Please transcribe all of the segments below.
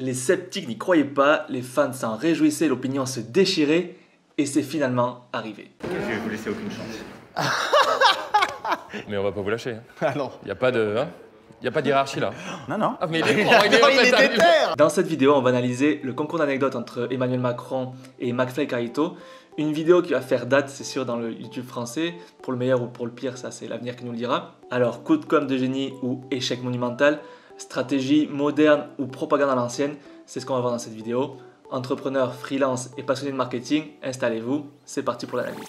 Les sceptiques n'y croyaient pas, les fans s'en réjouissaient, l'opinion se déchirait et c'est finalement arrivé. Je vais vous laisser aucune chance. Mais on va pas vous lâcher. Hein. Ah non. Y a pas de... Hein, y a pas d'hierarchie là. Non, non. Ah mais il est déter. Dans cette vidéo, on va analyser le concours d'anecdotes entre Emmanuel Macron et McFly Carito. Une vidéo qui va faire date, c'est sûr, dans le YouTube français. Pour le meilleur ou pour le pire, ça c'est l'avenir qui nous le dira. Alors, coup de com' de génie ou échec monumental, stratégie moderne ou propagande à l'ancienne, c'est ce qu'on va voir dans cette vidéo. Entrepreneurs, freelance et passionnés de marketing, installez-vous, c'est parti pour l'analyse.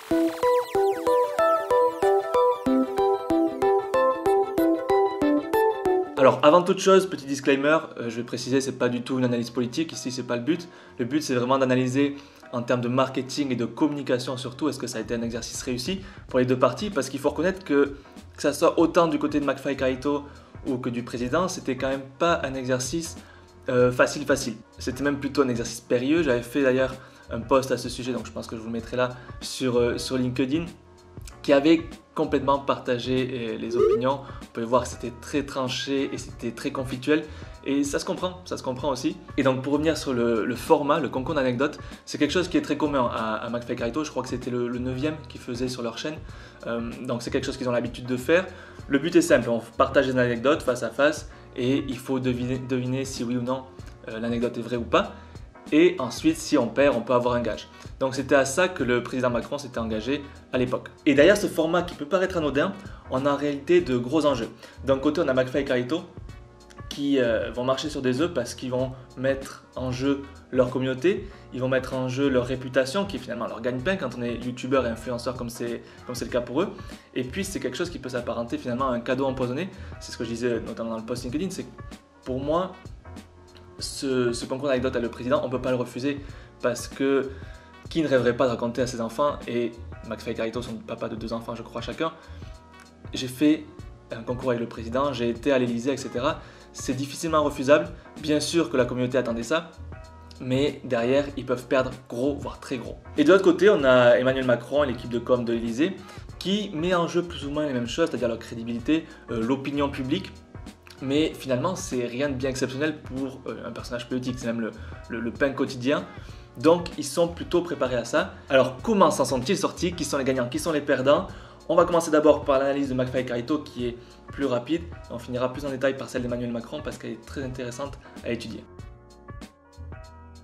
Alors, avant toute chose, petit disclaimer, je vais préciser, c'est pas du tout une analyse politique, ici c'est pas le but. Le but c'est vraiment d'analyser en termes de marketing et de communication surtout, est-ce que ça a été un exercice réussi pour les deux parties, parce qu'il faut reconnaître que ça soit autant du côté de McFly Carito ou que du président, c'était quand même pas un exercice facile. C'était même plutôt un exercice périlleux. J'avais fait d'ailleurs un post à ce sujet, donc je pense que je vous le mettrai là sur LinkedIn, qui avait complètement partagé les opinions. Vous pouvez voir que c'était très tranché et c'était très conflictuel. Et ça se comprend aussi. Et donc pour revenir sur le format, le concours d'anecdotes, c'est quelque chose qui est très commun à McFly Carito. Je crois que c'était le 9e qu'ils faisaient sur leur chaîne. Donc c'est quelque chose qu'ils ont l'habitude de faire. Le but est simple, on partage une anecdote face à face et il faut deviner si oui ou non l'anecdote est vraie ou pas. Et ensuite, si on perd, on peut avoir un gage. Donc c'était à ça que le président Macron s'était engagé à l'époque. Et derrière ce format qui peut paraître anodin, on a en réalité de gros enjeux. D'un côté, on a McFly et Carito qui vont marcher sur des œufs parce qu'ils vont mettre en jeu leur communauté, ils vont mettre en jeu leur réputation qui est finalement leur gagne-pain quand on est youtubeur et influenceur comme c'est le cas pour eux. Et puis c'est quelque chose qui peut s'apparenter finalement à un cadeau empoisonné. C'est ce que je disais notamment dans le post LinkedIn, c'est que pour moi, ce concours d'anecdotes à le président, on ne peut pas le refuser parce que qui ne rêverait pas de raconter à ses enfants, et McFly et Carito sont papa de 2 enfants je crois chacun, j'ai fait un concours avec le président, j'ai été à l'Elysée, etc. C'est difficilement refusable, bien sûr que la communauté attendait ça, mais derrière ils peuvent perdre gros, voire très gros. Et de l'autre côté, on a Emmanuel Macron et l'équipe de com de l'Elysée qui met en jeu plus ou moins les mêmes choses, c'est-à-dire leur crédibilité, l'opinion publique. Mais finalement, c'est rien de bien exceptionnel pour un personnage politique, c'est même le pain quotidien. Donc, ils sont plutôt préparés à ça. Alors, comment s'en sont-ils sortis? Qui sont les gagnants? Qui sont les perdants? On va commencer d'abord par l'analyse de McFly et Carito qui est plus rapide. On finira plus en détail par celle d'Emmanuel Macron parce qu'elle est très intéressante à étudier.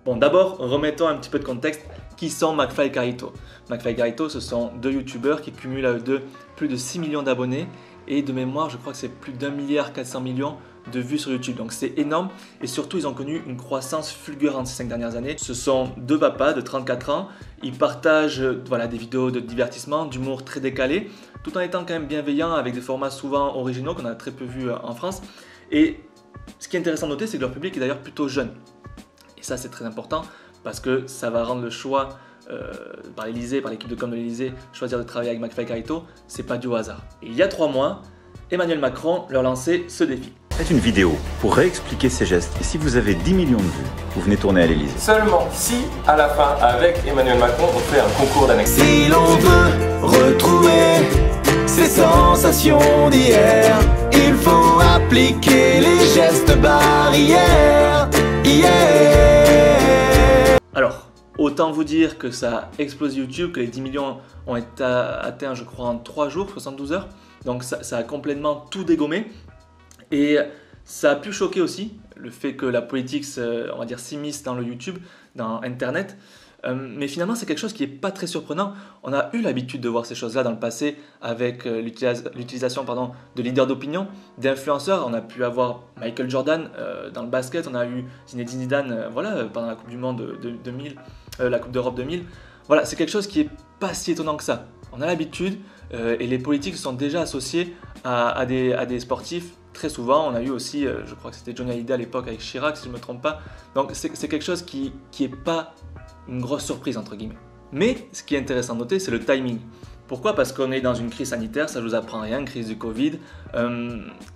Bon, d'abord, remettons un petit peu de contexte. Qui sont McFly et Carito? McFly et Carito, ce sont 2 youtubeurs qui cumulent à eux deux plus de 6 millions d'abonnés. Et de mémoire, je crois que c'est plus d'1,4 milliard de vues sur YouTube. Donc c'est énorme. Et surtout, ils ont connu une croissance fulgurante ces 5 dernières années. Ce sont 2 papas de 34 ans. Ils partagent des vidéos de divertissement, d'humour très décalé, tout en étant quand même bienveillants avec des formats souvent originaux qu'on a très peu vus en France. Et ce qui est intéressant de noter, c'est que leur public est d'ailleurs plutôt jeune. Et ça, c'est très important parce que ça va rendre le choix par l'Elysée, par l'équipe de com de l'Elysée, choisir de travailler avec McFly et Carito, c'est pas du hasard. Et il y a 3 mois, Emmanuel Macron leur lançait ce défi. Faites une vidéo pour réexpliquer ces gestes et si vous avez 10 millions de vues, vous venez tourner à l'Elysée. Seulement si, à la fin, avec Emmanuel Macron, on fait un concours d'anecdotes. Si l'on veut retrouver ces sensations d'hier, il faut appliquer les gestes barrières. Alors, autant vous dire que ça a explosé YouTube, que les 10 millions ont été atteints, je crois, en 3 jours, 72 heures. Donc ça a complètement tout dégommé. Et ça a pu choquer aussi, le fait que la politique, on va dire, s'immisce dans le YouTube, dans Internet. Mais finalement, c'est quelque chose qui n'est pas très surprenant. On a eu l'habitude de voir ces choses-là dans le passé avec l'utilisation de leaders d'opinion, d'influenceurs. On a pu avoir Michael Jordan dans le basket, on a eu Zinedine Zidane pendant la Coupe du Monde de 2000, la Coupe d'Europe 2000. Voilà, c'est quelque chose qui n'est pas si étonnant que ça. On a l'habitude et les politiques sont déjà associés à des sportifs. Très souvent, on a eu aussi, je crois que c'était Johnny Hallyday à l'époque avec Chirac, si je ne me trompe pas. Donc c'est quelque chose qui n'est pas une grosse surprise entre guillemets. Mais ce qui est intéressant de noter, c'est le timing. Pourquoi? Parce qu'on est dans une crise sanitaire, ça ne vous apprend rien, crise du Covid.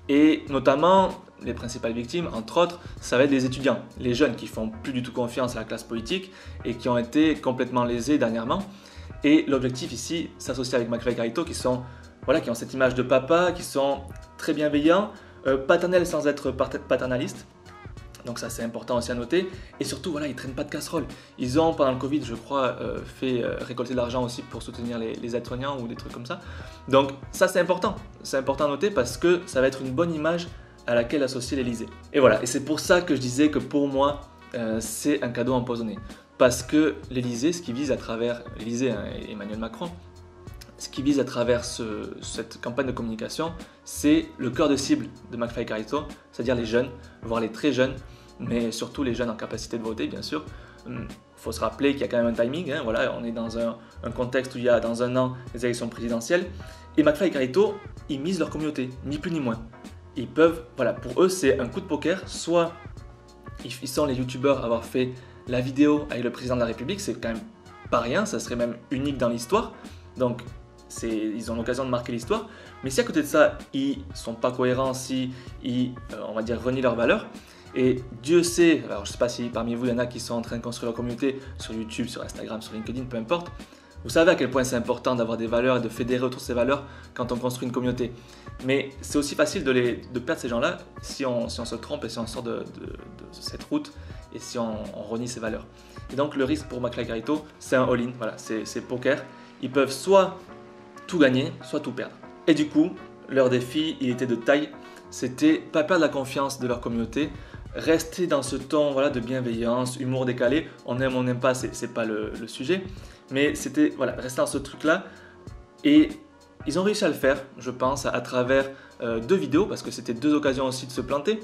Et notamment, les principales victimes, entre autres, ça va être les étudiants, les jeunes qui font plus du tout confiance à la classe politique et qui ont été complètement lésés dernièrement. Et l'objectif ici, s'associer avec McFly et Carito qui ont cette image de papa, qui sont très bienveillants, paternels sans être paternalistes. Donc ça c'est important aussi à noter. Et surtout voilà, ils ne traînent pas de casserole. Ils ont pendant le Covid je crois fait récolter de l'argent aussi pour soutenir les aides-soignants ou des trucs comme ça. Donc ça c'est important à noter parce que ça va être une bonne image à laquelle associer l'Elysée. Et voilà, et c'est pour ça que je disais que pour moi c'est un cadeau empoisonné. Parce que l'Elysée, ce qui vise à travers l'Elysée et Emmanuel Macron, ce qui vise à travers cette campagne de communication, c'est le cœur de cible de McFly et Carlito, c'est-à-dire les jeunes, voire les très jeunes, mais surtout les jeunes en capacité de voter, bien sûr. Il faut se rappeler qu'il y a quand même un timing, hein, voilà, on est dans un contexte où il y a dans un an les élections présidentielles, et McFly et Carlito, ils misent leur communauté, ni plus ni moins. Ils peuvent, voilà, pour eux c'est un coup de poker, soit ils sont les youtubeurs à avoir fait la vidéo avec le président de la République, c'est quand même pas rien, ça serait même unique dans l'histoire, donc ils ont l'occasion de marquer l'histoire, mais si à côté de ça, ils sont pas cohérents, si ils, on va dire, renient leurs valeurs, et Dieu sait, alors je sais pas si parmi vous il y en a qui sont en train de construire leur communauté sur YouTube, sur Instagram, sur LinkedIn, peu importe, vous savez à quel point c'est important d'avoir des valeurs et de fédérer autour de ces valeurs quand on construit une communauté. Mais c'est aussi facile de perdre ces gens-là si on se trompe et si on sort de cette route et si on renie ces valeurs. Et donc le risque pour McFly et Carlito, c'est un all-in, voilà, c'est poker. Ils peuvent soit tout gagner, soit tout perdre. Et du coup, leur défi, il était de taille, c'était pas perdre la confiance de leur communauté, rester dans ce ton voilà, de bienveillance, humour décalé, on aime, on n'aime pas, c'est pas le sujet, mais c'était voilà, rester dans ce truc-là, et ils ont réussi à le faire, je pense, à travers 2 vidéos, parce que c'était 2 occasions aussi de se planter.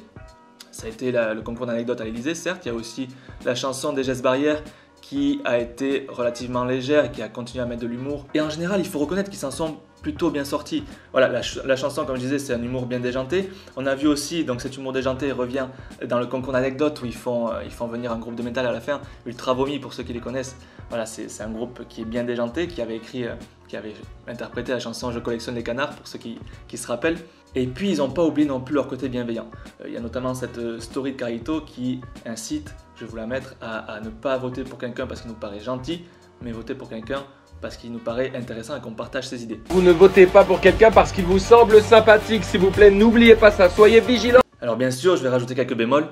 Ça a été le concours d'anecdotes à l'Elysée, certes, il y a aussi la chanson des gestes barrières, qui a été relativement légère et qui a continué à mettre de l'humour. Et en général, il faut reconnaître qu'ils s'en sont plutôt bien sortis. Voilà, la chanson, comme je disais, c'est un humour bien déjanté. On a vu aussi, donc cet humour déjanté revient dans le concours d'anecdotes où ils font venir un groupe de métal à la fin, Ultra Vomi pour ceux qui les connaissent. Voilà, c'est un groupe qui est bien déjanté, qui avait interprété la chanson Je collectionne les canards pour ceux qui se rappellent. Et puis ils n'ont pas oublié non plus leur côté bienveillant. Il y a notamment cette story de Carlito qui incite, je vais vous la mettre, à ne pas voter pour quelqu'un parce qu'il nous paraît gentil, mais voter pour quelqu'un parce qu'il nous paraît intéressant et qu'on partage ses idées. Vous ne votez pas pour quelqu'un parce qu'il vous semble sympathique, s'il vous plaît, n'oubliez pas ça, soyez vigilants. Alors bien sûr, je vais rajouter quelques bémols.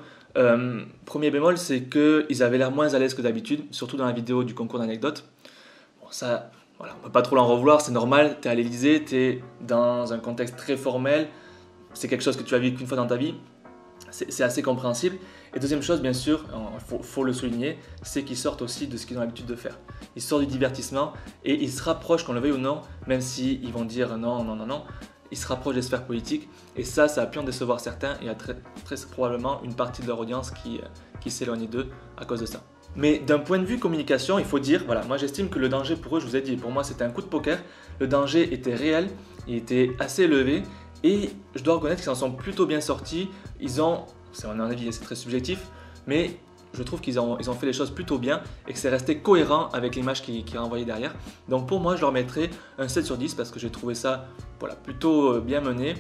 Premier bémol, c'est qu'ils avaient l'air moins à l'aise que d'habitude, surtout dans la vidéo du concours d'anecdotes. Bon, ça, voilà, on ne peut pas trop l'en revouloir, c'est normal, tu es à l'Elysée, tu es dans un contexte très formel, c'est quelque chose que tu as vécu une fois dans ta vie, c'est assez compréhensible. Et deuxième chose, bien sûr, faut le souligner, c'est qu'ils sortent aussi de ce qu'ils ont l'habitude de faire. Ils sortent du divertissement et ils se rapprochent, qu'on le veuille ou non, même s'ils vont dire non, non, non, non, ils se rapprochent des sphères politiques. Et ça a pu en décevoir certains et il y a très probablement une partie de leur audience qui s'éloigne d'eux à cause de ça. Mais d'un point de vue communication, il faut dire, voilà, moi j'estime que le danger pour eux, je vous ai dit, pour moi c'était un coup de poker, le danger était réel, il était assez élevé et je dois reconnaître qu'ils en sont plutôt bien sortis. Ils ont, c'est mon avis, c'est très subjectif, mais je trouve qu'ils ont fait les choses plutôt bien et que c'est resté cohérent avec l'image qui est renvoyée derrière. Donc pour moi, je leur mettrai un 7 sur 10 parce que j'ai trouvé ça voilà, plutôt bien mené.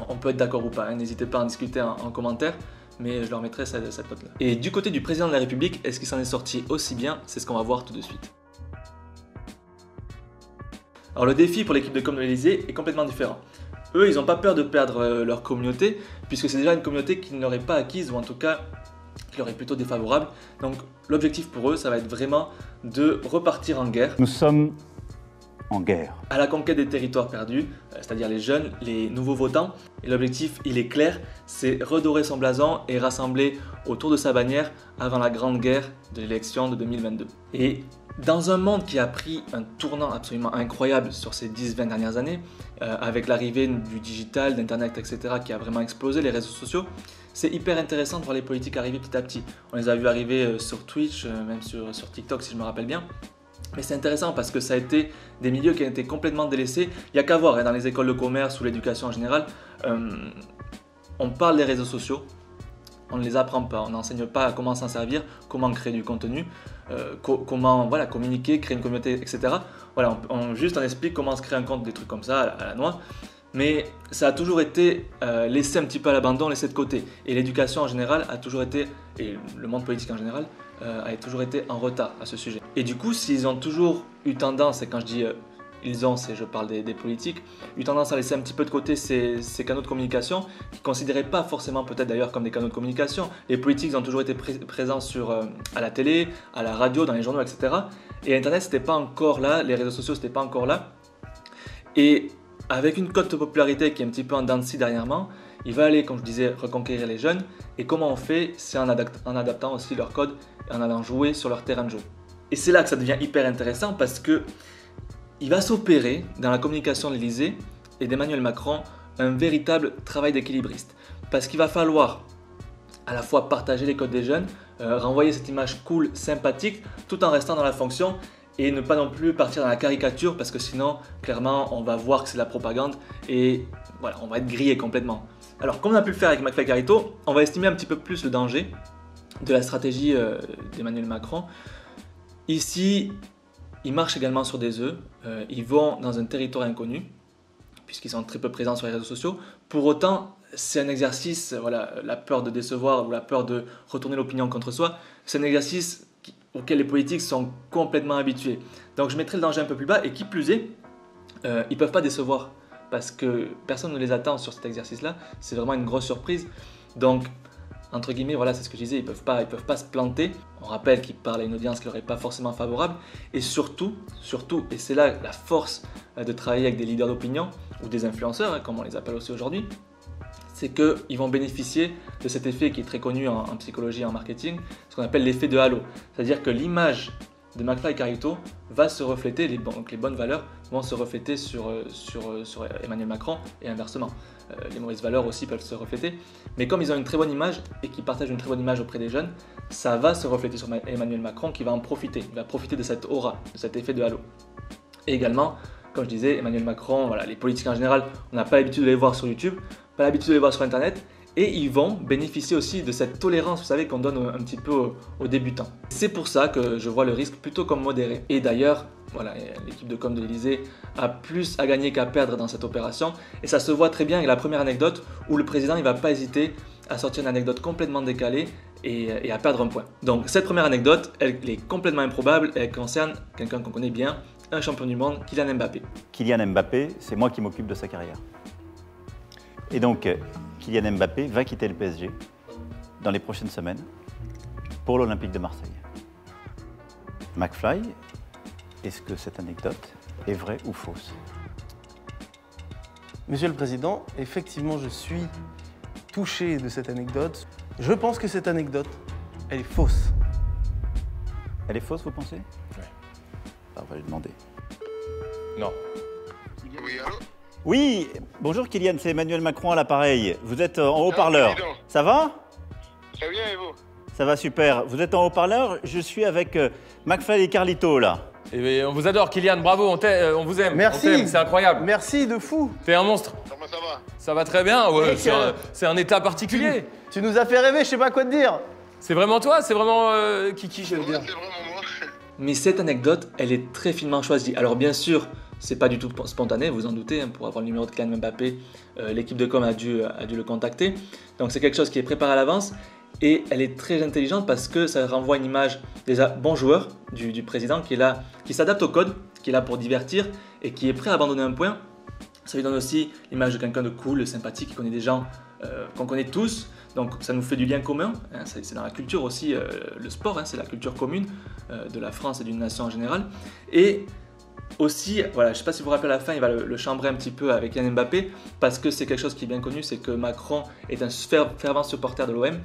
On peut être d'accord ou pas, hein, n'hésitez pas à en discuter en commentaire, mais je leur mettrai cette note-là. Et du côté du président de la République, est-ce qu'il s'en est sorti aussi bien? C'est ce qu'on va voir tout de suite. Alors le défi pour l'équipe de com de l'Elysée est complètement différent. Eux, ils n'ont pas peur de perdre leur communauté, puisque c'est déjà une communauté qu'ils n'auraient pas acquise, ou en tout cas qui leur est plutôt défavorable. Donc l'objectif pour eux, ça va être vraiment de repartir en guerre. Nous sommes en guerre. À la conquête des territoires perdus, c'est-à-dire les jeunes, les nouveaux votants. Et l'objectif, il est clair, c'est redorer son blason et rassembler autour de sa bannière avant la grande guerre de l'élection de 2022. Et dans un monde qui a pris un tournant absolument incroyable sur ces 10-20 dernières années, avec l'arrivée du digital, d'internet, etc., qui a vraiment explosé, les réseaux sociaux, c'est hyper intéressant de voir les politiques arriver petit à petit. On les a vus arriver sur Twitch, même sur TikTok si je me rappelle bien. Mais c'est intéressant parce que ça a été des milieux qui ont été complètement délaissés. Il n'y a qu'à voir, hein, dans les écoles de commerce ou l'éducation en général, on parle des réseaux sociaux, on ne les apprend pas, on n'enseigne pas comment s'en servir, comment créer du contenu, comment voilà, communiquer, créer une communauté, etc. Voilà, juste on explique comment se créer un compte, des trucs comme ça à la noix. Mais ça a toujours été laissé un petit peu à l'abandon, laissé de côté. Et l'éducation en général a toujours été, et le monde politique en général, a toujours été en retard à ce sujet. Et du coup, s'ils ont toujours eu tendance, et quand je dis ils ont, je parle des politiques, eu tendance à laisser un petit peu de côté ces canaux de communication qu'ils ne considéraient pas forcément peut-être d'ailleurs comme des canaux de communication. Les politiques ont toujours été présents à la télé, à la radio, dans les journaux, etc. Et Internet, c'était pas encore là, les réseaux sociaux, c'était pas encore là. Et avec une cote de popularité qui est un petit peu en dents de scie dernièrement, il va aller, comme je disais, reconquérir les jeunes. Et comment on fait? C'est en adaptant aussi leur code et en allant jouer sur leur terrain de jeu. Et c'est là que ça devient hyper intéressant parce que il va s'opérer dans la communication de l'Élysée et d'Emmanuel Macron un véritable travail d'équilibriste. Parce qu'il va falloir à la fois partager les codes des jeunes, renvoyer cette image cool, sympathique, tout en restant dans la fonction et ne pas non plus partir dans la caricature parce que sinon, clairement, on va voir que c'est de la propagande et voilà, on va être grillé complètement. Alors, comme on a pu le faire avec McFly et Carlito, on va estimer un petit peu plus le danger de la stratégie d'Emmanuel Macron. Ici, ils marchent également sur des œufs, ils vont dans un territoire inconnu, puisqu'ils sont très peu présents sur les réseaux sociaux. Pour autant, c'est un exercice, voilà, la peur de décevoir ou la peur de retourner l'opinion contre soi, c'est un exercice auquel les politiques sont complètement habitués. Donc je mettrai le danger un peu plus bas, et qui plus est, ils ne peuvent pas décevoir, parce que personne ne les attend sur cet exercice-là, c'est vraiment une grosse surprise. Donc, entre guillemets, voilà, c'est ce que je disais, ils peuvent pas se planter. On rappelle qu'ils parlent à une audience qui leur est pas forcément favorable. Et surtout, et c'est là la force de travailler avec des leaders d'opinion ou des influenceurs, hein, comme on les appelle aussi aujourd'hui, c'est qu'ils vont bénéficier de cet effet qui est très connu en psychologie et en marketing, ce qu'on appelle l'effet de halo. C'est-à-dire que l'image de McFly et Carlito va se refléter, donc les bonnes valeurs vont se refléter sur Emmanuel Macron et inversement. Les mauvaises valeurs aussi peuvent se refléter, mais comme ils ont une très bonne image et qu'ils partagent une très bonne image auprès des jeunes, ça va se refléter sur Emmanuel Macron qui va en profiter, il va profiter de cette aura, de cet effet de halo. Et également, comme je disais, Emmanuel Macron, voilà, les politiques en général, on n'a pas l'habitude de les voir sur YouTube, pas l'habitude de les voir sur Internet, et ils vont bénéficier aussi de cette tolérance, vous savez, qu'on donne un petit peu aux débutants. C'est pour ça que je vois le risque plutôt comme modéré. Et d'ailleurs, voilà, l'équipe de com de l'Élysée a plus à gagner qu'à perdre dans cette opération. Et ça se voit très bien avec la première anecdote où le président ne va pas hésiter à sortir une anecdote complètement décalée et à perdre un point. Donc cette première anecdote, elle est complètement improbable. Elle concerne quelqu'un qu'on connaît bien, un champion du monde, Kylian Mbappé. Kylian Mbappé, c'est moi qui m'occupe de sa carrière. Et donc, Kylian Mbappé va quitter le PSG dans les prochaines semaines pour l'Olympique de Marseille. McFly, est-ce que cette anecdote est vraie ou fausse? Monsieur le Président, effectivement, je suis touché de cette anecdote. Je pense que cette anecdote, elle est fausse. Elle est fausse, vous pensez? Oui. On va lui demander. Non. Oui, allô? Oui, bonjour Kylian, c'est Emmanuel Macron à l'appareil. Vous êtes en haut-parleur. Ça va? Très bien, et vous? Ça va super. Vous êtes en haut-parleur, je suis avec McFly et Carlito là. Eh bien, on vous adore, Kylian, bravo, on vous aime. Merci. C'est incroyable. Merci de fou. T'es un monstre. Comment ça va? Ça va très bien, ouais, Et c'est un état particulier. Tu nous as fait rêver, je sais pas quoi te dire. C'est vraiment toi, c'est vraiment Kiki, je veux Ouais, dire. c'est vraiment moi. Mais cette anecdote, elle est très finement choisie. Alors bien sûr, c'est pas du tout spontané, vous en doutez, hein, pour avoir le numéro de Kylian Mbappé, l'équipe de com a dû le contacter. Donc c'est quelque chose qui est préparé à l'avance et elle est très intelligente parce que ça renvoie une image déjà bon joueur du président qui est là, qui s'adapte au code, qui est là pour divertir et qui est prêt à abandonner un point. Ça lui donne aussi l'image de quelqu'un de cool, de sympathique, qui connaît des gens qu'on connaît tous. Donc ça nous fait du lien commun, hein, c'est dans la culture aussi, le sport, hein, c'est la culture commune de la France et d'une nation en général. Et aussi, voilà, je ne sais pas si vous vous rappelez à la fin, il va le chambrer un petit peu avec Kylian Mbappé, parce que c'est quelque chose qui est bien connu, c'est que Macron est un fervent supporter de l'OM,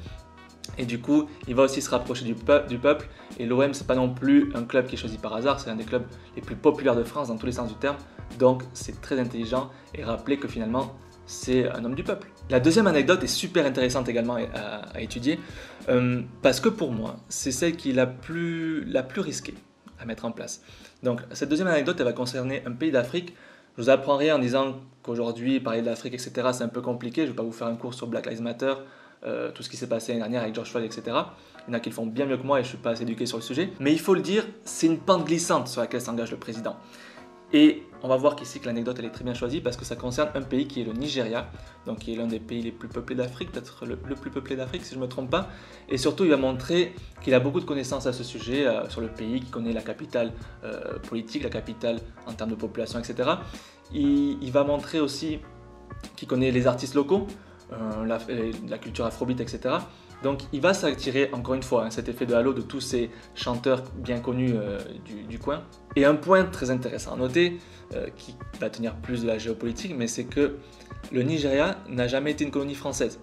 et du coup, il va aussi se rapprocher du peuple, et l'OM, c'est pas non plus un club qui est choisi par hasard, c'est un des clubs les plus populaires de France dans tous les sens du terme, donc c'est très intelligent, et rappeler que finalement, c'est un homme du peuple. La deuxième anecdote est super intéressante également à étudier, parce que pour moi, c'est celle qui est la plus risquée à mettre en place. Donc cette deuxième anecdote, elle va concerner un pays d'Afrique. Je vous apprendrai en disant qu'aujourd'hui, parler de l'Afrique, etc., c'est un peu compliqué. Je ne vais pas vous faire un cours sur Black Lives Matter, tout ce qui s'est passé l'année dernière avec George Floyd, etc. Il y en a qui le font bien mieux que moi et je ne suis pas assez éduqué sur le sujet. Mais il faut le dire, c'est une pente glissante sur laquelle s'engage le président. Et on va voir qu'ici que l'anecdote elle est très bien choisie parce que ça concerne un pays qui est le Nigeria, donc qui est l'un des pays les plus peuplés d'Afrique, peut-être le plus peuplé d'Afrique si je ne me trompe pas. Et surtout, il va montrer qu'il a beaucoup de connaissances à ce sujet, sur le pays, qu'il connaît la capitale politique, la capitale en termes de population, etc. Il va montrer aussi qu'il connaît les artistes locaux, la culture afrobeat, etc. Donc il va s'attirer encore une fois cet effet de halo de tous ces chanteurs bien connus du coin. Et un point très intéressant à noter, qui va tenir plus de la géopolitique, mais c'est que le Nigeria n'a jamais été une colonie française.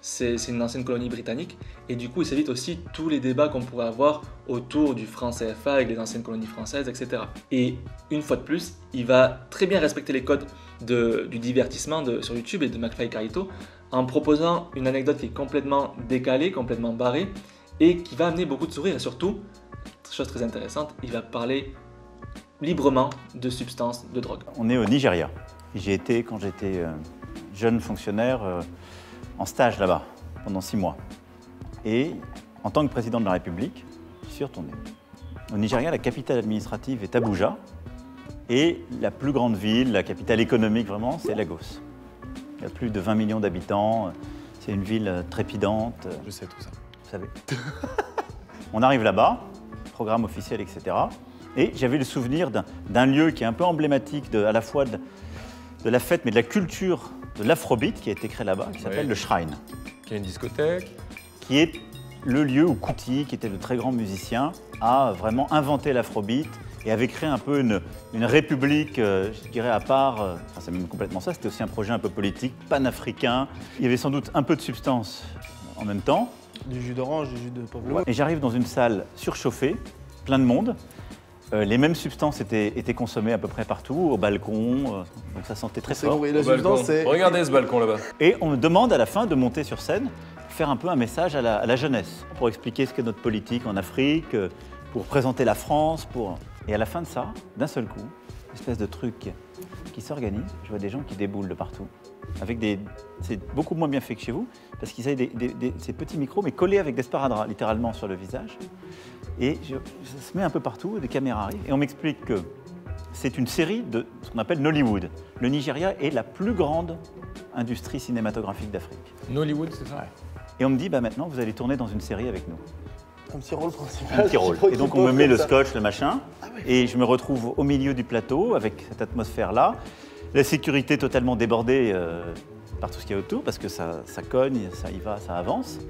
C'est une ancienne colonie britannique, et du coup il s'évite aussi tous les débats qu'on pourrait avoir autour du franc CFA avec les anciennes colonies françaises, etc. Et une fois de plus, il va très bien respecter les codes du divertissement sur YouTube et de McFly et Carlito, en proposant une anecdote qui est complètement décalée, complètement barrée, et qui va amener beaucoup de sourires, et surtout, chose très intéressante, il va parler librement de substances, de drogue. On est au Nigeria. J'y étais quand j'étais jeune fonctionnaire en stage là-bas, pendant 6 mois. Et en tant que président de la République, je suis retourné. Au Nigeria, la capitale administrative est Abuja, et la plus grande ville, la capitale économique vraiment, c'est Lagos. Il y a plus de 20 millions d'habitants, c'est une ville trépidante. Je sais tout ça. Vous savez. On arrive là-bas, programme officiel, etc. Et j'avais le souvenir d'un lieu qui est un peu emblématique à la fois de la fête, mais de la culture de l'afrobeat qui a été créé là-bas, qui s'appelle le Shrine. Qui est une discothèque. Qui est le lieu où Kuti, qui était le très grand musicien, a vraiment inventé l'afrobeat et avait créé un peu une république, je dirais, à part. Enfin, c'est même complètement ça, c'était aussi un projet un peu politique, panafricain. Il y avait sans doute un peu de substance en même temps. Du jus d'orange, du jus de Pablo. Et j'arrive dans une salle surchauffée, plein de monde. Les mêmes substances étaient consommées à peu près partout, au balcon, donc ça sentait très fort. La substance, c'est... Regardez ce balcon là-bas. Et on me demande à la fin de monter sur scène, faire un peu un message à la jeunesse, pour expliquer ce qu'est notre politique en Afrique, pour présenter la France, Et à la fin de ça, d'un seul coup, une espèce de truc qui s'organise, je vois des gens qui déboulent de partout, avec c'est beaucoup moins bien fait que chez vous, parce qu'ils avaient ces petits micros, mais collés avec des sparadraps, littéralement, sur le visage. Et ça se met un peu partout, des caméras arrivent, et on m'explique que c'est une série de ce qu'on appelle Nollywood. Le Nigeria est la plus grande industrie cinématographique d'Afrique. Nollywood, c'est ça? Et on me dit, bah maintenant, vous allez tourner dans une série avec nous. Un petit rôle principal. Un petit rôle. Et donc on me met le scotch, le machin, et je me retrouve au milieu du plateau avec cette atmosphère-là. La sécurité totalement débordée par tout ce qu'il y a autour, parce que ça cogne, ça y va, ça avance.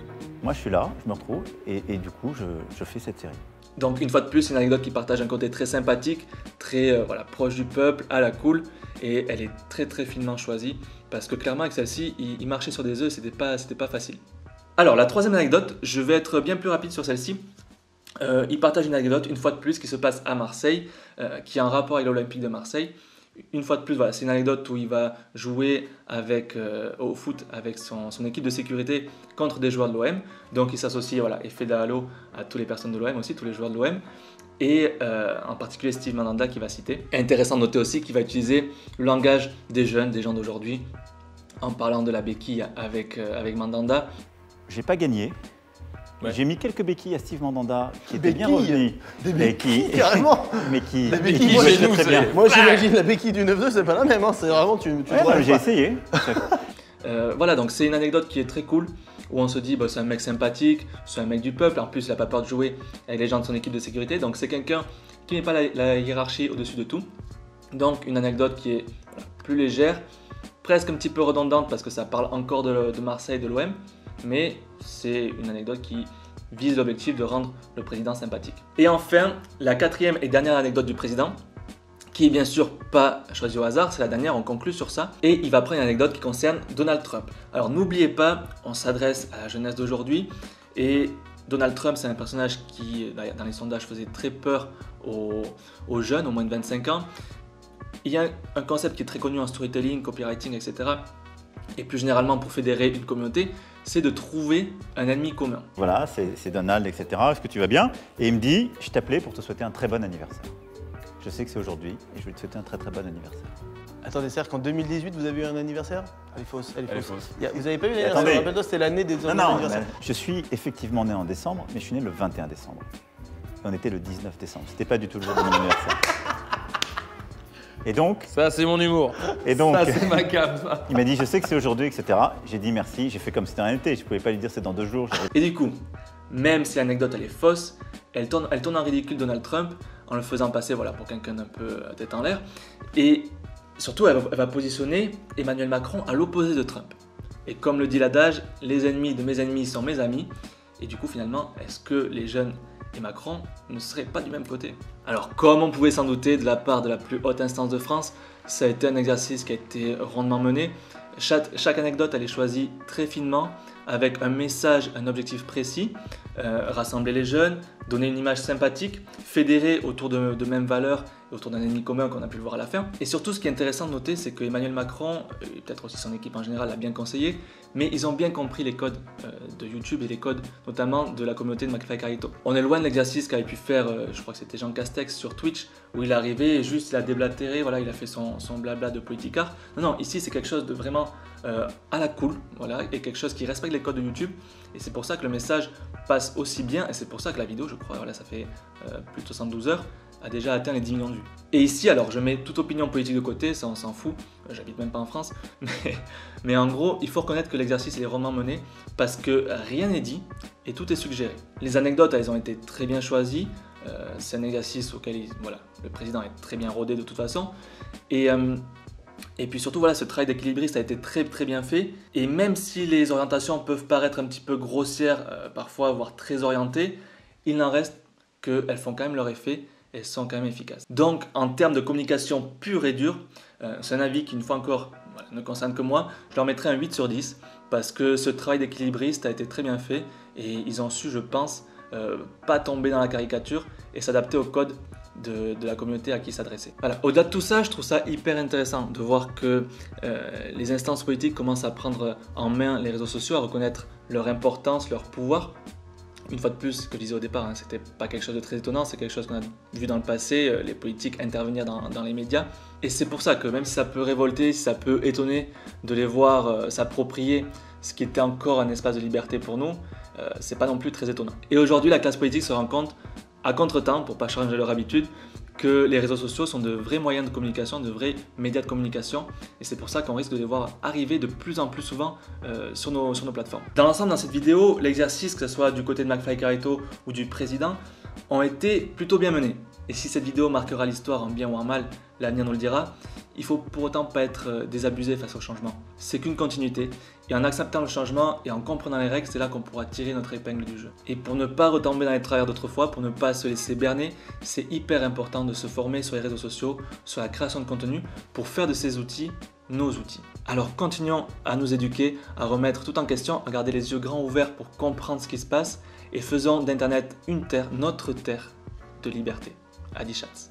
Moi, je suis là, je me retrouve, et du coup, je fais cette série. Donc, une fois de plus, une anecdote qui partage un côté très sympathique, très proche du peuple, à la cool, et elle est très très finement choisie, parce que clairement, avec celle-ci, il marchait sur des œufs, c'était pas facile. Alors, la troisième anecdote, je vais être bien plus rapide sur celle-ci. Il partage une anecdote, une fois de plus, qui se passe à Marseille, qui a un rapport avec l'Olympique de Marseille. Une fois de plus, voilà, c'est une anecdote où il va jouer au foot avec son équipe de sécurité contre des joueurs de l'OM. Donc il s'associe, et fait de halo à toutes les personnes de l'OM aussi, tous les joueurs de l'OM. Et en particulier Steve Mandanda qui va citer. Et intéressant de noter aussi qu'il va utiliser le langage des jeunes, des gens d'aujourd'hui, en parlant de la béquille avec Mandanda. J'ai pas gagné. Ouais. J'ai mis quelques béquilles à Steve Mandanda qui était bien revenu. Des béquilles, carrément. Mais qui Les béquilles, qui moi, jouait chez très bien. Moi j'imagine la béquille du 9-2, c'est pas la même, hein. C'est vraiment, tu Ouais, j'ai essayé. Voilà, donc c'est une anecdote qui est très cool, où on se dit, c'est un mec sympathique, c'est un mec du peuple, en plus il n'a pas peur de jouer avec les gens de son équipe de sécurité, donc c'est quelqu'un qui n'est pas la hiérarchie au-dessus de tout. Donc une anecdote qui est plus légère, presque un petit peu redondante parce que ça parle encore de Marseille, de l'OM, mais c'est une anecdote qui vise l'objectif de rendre le président sympathique. Et enfin, la quatrième et dernière anecdote du président, qui est bien sûr pas choisie au hasard, c'est la dernière, on conclut sur ça, et il va prendre une anecdote qui concerne Donald Trump. Alors n'oubliez pas, on s'adresse à la jeunesse d'aujourd'hui, et Donald Trump c'est un personnage qui, dans les sondages, faisait très peur aux jeunes, aux moins de 25 ans. Il y a un concept qui est très connu en storytelling, copywriting, etc. Et plus généralement pour fédérer une communauté, c'est de trouver un ennemi commun. Voilà, c'est Donald, etc. Est-ce que tu vas bien? Et il me dit, je t'appelais pour te souhaiter un très bon anniversaire. Je sais que c'est aujourd'hui et je vais te souhaiter un très très bon anniversaire. Attendez, c'est-à-dire qu'en 2018, vous avez eu un anniversaire? Elle est fausse. Elle est fausse. Vous avez pas eu l'anniversaire? Attendez. Rappelle-toi, c'était l'année des Non, anniversaires. je suis effectivement né en décembre, mais je suis né le 21 décembre. Et on était le 19 décembre. C'était pas du tout le jour de mon anniversaire. Et donc, Ça, c'est mon humour. et donc Ça, c'est ma cam, ça. il m'a dit, je sais que c'est aujourd'hui, etc. J'ai dit merci, j'ai fait comme si c'était un été. Je ne pouvais pas lui dire c'est dans 2 jours. Et du coup, même si l'anecdote elle est fausse, elle tourne en ridicule Donald Trump en le faisant passer voilà, pour quelqu'un d'un peu tête en l'air. Et surtout, elle va positionner Emmanuel Macron à l'opposé de Trump. Et comme le dit l'adage, les ennemis de mes ennemis sont mes amis. Et du coup, finalement, est-ce que les jeunes et Macron ne seraient pas du même côté? Alors, comme on pouvait s'en douter de la part de la plus haute instance de France, ça a été un exercice qui a été rondement mené. Chaque anecdote, elle est choisie très finement, avec un message, un objectif précis, rassembler les jeunes, donner une image sympathique, fédérer autour de mêmes valeurs et autour d'un ennemi commun qu'on a pu le voir à la fin. Et surtout, ce qui est intéressant de noter, c'est que Emmanuel Macron, et peut-être aussi son équipe en général, l'a bien conseillé, mais ils ont bien compris les codes de YouTube et les codes notamment de la communauté de McFly Carito. On est loin de l'exercice qu'avait pu faire, je crois que c'était Jean Castex sur Twitch, où il est arrivé et juste il a déblatéré, voilà, il a fait son blabla de politicard. Non, ici c'est quelque chose de vraiment à la cool, voilà, et quelque chose qui respecte les codes de YouTube. Et c'est pour ça que le message passe aussi bien, et c'est pour ça que la vidéo, je crois, voilà, ça fait plus de 72 heures, a déjà atteint les 10 millions de vues. Et ici, alors, je mets toute opinion politique de côté, ça on s'en fout, j'habite même pas en France, mais en gros, il faut reconnaître que l'exercice est rondement mené parce que rien n'est dit et tout est suggéré. Les anecdotes, elles ont été très bien choisies, c'est un exercice auquel voilà, le président est très bien rodé de toute façon, et puis surtout, voilà, ce travail d'équilibriste a été très bien fait. Et même si les orientations peuvent paraître un petit peu grossières, parfois, voire très orientées, il n'en reste qu'elles font quand même leur effet et sont quand même efficaces. Donc, en termes de communication pure et dure, c'est un avis qui, une fois encore, voilà, ne concerne que moi, je leur mettrai un 8 sur 10 parce que ce travail d'équilibriste a été très bien fait et ils ont su, je pense, pas tomber dans la caricature et s'adapter au code de la communauté à qui s'adresser. Voilà. Au-delà de tout ça, je trouve ça hyper intéressant de voir que les instances politiques commencent à prendre en main les réseaux sociaux, à reconnaître leur importance, leur pouvoir. Une fois de plus, ce que je disais au départ, hein, c'était pas quelque chose de très étonnant, c'est quelque chose qu'on a vu dans le passé, les politiques intervenir dans les médias. Et c'est pour ça que même si ça peut révolter, si ça peut étonner de les voir s'approprier ce qui était encore un espace de liberté pour nous, c'est pas non plus très étonnant. Et aujourd'hui, la classe politique se rend compte à contre-temps, pour ne pas changer leur habitude, que les réseaux sociaux sont de vrais moyens de communication, de vrais médias de communication, et c'est pour ça qu'on risque de les voir arriver de plus en plus souvent sur nos plateformes. Dans l'ensemble, dans cette vidéo, l'exercice, que ce soit du côté de McFly Carito ou du président, ont été plutôt bien menés. Et si cette vidéo marquera l'histoire en bien ou en mal, l'avenir nous le dira, il faut pour autant pas être désabusé face au changement. C'est qu'une continuité, et en acceptant le changement et en comprenant les règles, c'est là qu'on pourra tirer notre épingle du jeu. Et pour ne pas retomber dans les travers d'autrefois, pour ne pas se laisser berner, c'est hyper important de se former sur les réseaux sociaux, sur la création de contenu, pour faire de ces outils nos outils. Alors continuons à nous éduquer, à remettre tout en question, à garder les yeux grands ouverts pour comprendre ce qui se passe, et faisons d'Internet une terre, notre terre de liberté. Adi Schatz.